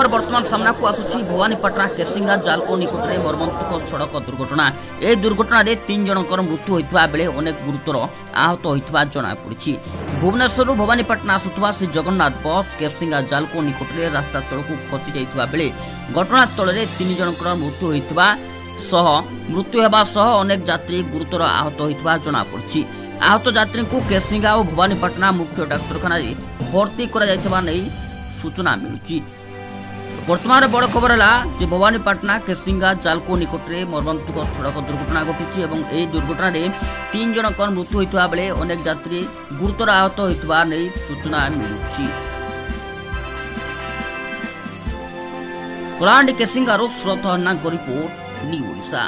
खबर बर्तमान सामना को आसुची भवानीपाटना केसिंगा जालको निकट में मर्मन्तुक सड़क दुर्घटना। यह दुर्घटना रे 3 जनकर मृत्यु होता बेले अनेक गुरुतर आहत होता जनापड़ी। भुवनेश्वर भवानीपाटना आसुवा श्री जगन्नाथ बस केसिंगा जालको निकट में रास्ता तलक खसी जाइथिबा बेले घटनास्थल में 3 जनकर मृत्यु होता अनेक यात्री गुरुतर आहत होता जनापड़ी। आहत यात्री को केसिंगा और भवानीपाटना मुख्य डाक्तरखाना भर्ती कर सूचना मिलुची। वर्तमान बड़ खबर है भवानीपाटना केसिंगा जालको निकट में मर्मन्तुक सड़क दुर्घटना घटी और यह दुर्घटना 3 जनकर मृत्यु होता बेले अनेक यात्री गुरुतर आहत होता सूचना मिलुची। कलाहांडी केसिंगारू सुरत हन्ना रिपोर्ट न्यू ओडिशा।